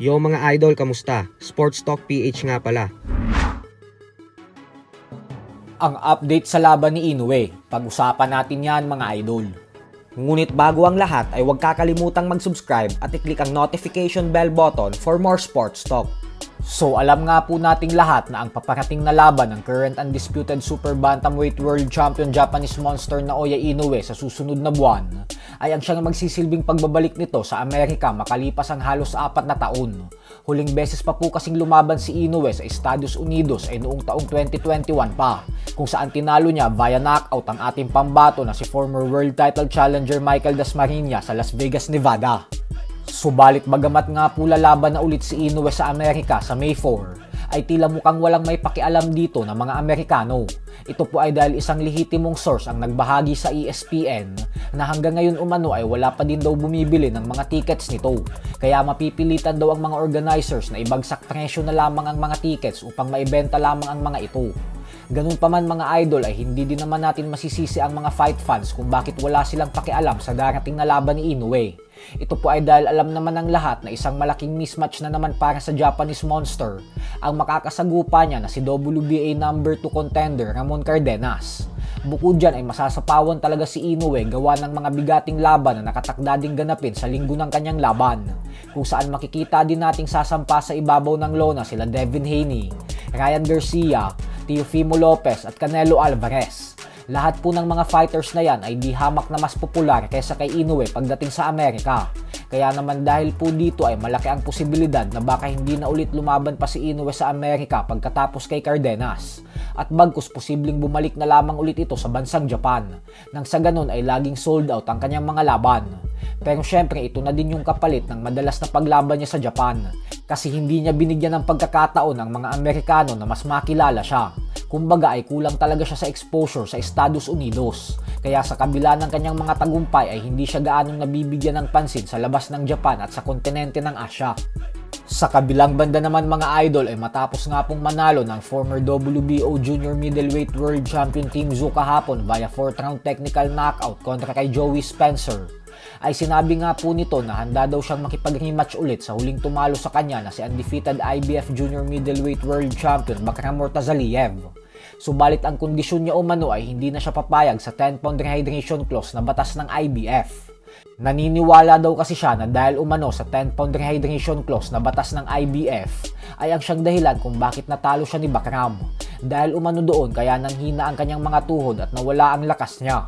Yo mga idol, kamusta? Sports Talk PH nga pala. Ang update sa laban ni Inoue, pag-usapan natin yan mga idol. Ngunit bago ang lahat ay huwag kakalimutang mag-subscribe at i-click ang notification bell button for more sports talk. So alam nga po nating lahat na ang paparating na laban ng current undisputed super bantamweight world champion Japanese monster Naoya Inoue sa susunod na buwan ay ang siyang magsisilbing pagbabalik nito sa Amerika makalipas ang halos 4 na taon. Huling beses pa po kasing lumaban si Inoue sa Estados Unidos ay noong taong 2021 pa, kung saan tinalo niya via knockout ang ating pambato na si former world title challenger Michael Dasmariñas sa Las Vegas, Nevada. Subalit bagamat nga po lalaban na ulit si Inoue sa Amerika sa May 4, ay tila mukhang walang may pakialam dito ng mga Amerikano. Ito po ay dahil isang lehitimong source ang nagbahagi sa ESPN na hanggang ngayon umano ay wala pa din daw bumibili ng mga tickets nito. Kaya mapipilitan daw ang mga organizers na ibagsak presyo na lamang ang mga tickets upang maibenta lamang ang mga ito. Ganun pa man mga idol ay hindi din naman natin masisisi ang mga fight fans kung bakit wala silang pakialam sa darating na laban ni Inoue. Ito po ay dahil alam naman ng lahat na isang malaking mismatch na naman para sa Japanese monster ang makakasagupa niya na si WBA number 2 contender Ramon Cardenas. Bukod dyan ay masasapawan talaga si Inoue gawa ng mga bigating laban na nakatakda ding ganapin sa linggo ng kanyang laban, kung saan makikita din nating sasampa sa ibabaw ng lona sila Devin Haney, Ryan Garcia, Teofimo Lopez at Canelo Alvarez. Lahat po ng mga fighters na yan ay di hamak na mas popular kaysa kay Inoue pagdating sa Amerika. Kaya naman dahil po dito ay malaki ang posibilidad na baka hindi na ulit lumaban pa si Inoue sa Amerika pagkatapos kay Cardenas. At bagkus posibleng bumalik na lamang ulit ito sa bansang Japan, nang sa ganun ay laging sold out ang kanyang mga laban. Pero syempre ito na din yung kapalit ng madalas na paglaban niya sa Japan, kasi hindi niya binigyan ng pagkakataon ng mga Amerikano na mas makilala siya. Kumbaga ay kulang talaga siya sa exposure sa Estados Unidos. Kaya sa kabila ng kanyang mga tagumpay ay hindi siya gaanong nabibigyan ng pansin sa labas ng Japan at sa kontinente ng Asya. Sa kabilang banda naman mga idol ay matapos nga pong manalo ng former WBO Junior Middleweight World Champion Tim Tszyu kahapon via 4th round technical knockout kontra kay Joey Spencer, ay sinabi nga po nito na handa daw siyang makipag-rematch ulit sa huling tumalo sa kanya na si undefeated IBF Junior Middleweight World Champion Bakram Murtazaliev. Subalit ang kondisyon niya umano ay hindi na siya papayag sa 10-pound rehydration clause na batas ng IBF. Naniniwala daw kasi siya na dahil umano sa 10-pound rehydration clause na batas ng IBF ay ang siyang dahilan kung bakit natalo siya ni Bakram. Dahil umano doon kaya nanghina ang kanyang mga tuhod at nawala ang lakas niya.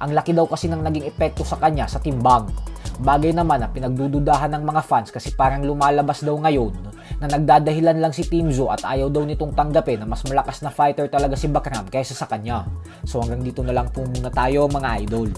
Ang laki daw kasi ng naging epekto sa kanya sa timbang. Bagay naman na pinagdududahan ng mga fans kasi parang lumalabas daw ngayon na nagdadahilan lang si Tim Tszyu at ayaw daw nitong tanggapin na mas malakas na fighter talaga si Bakram kaysa sa kanya. So hanggang dito na lang po muna tayo mga idol.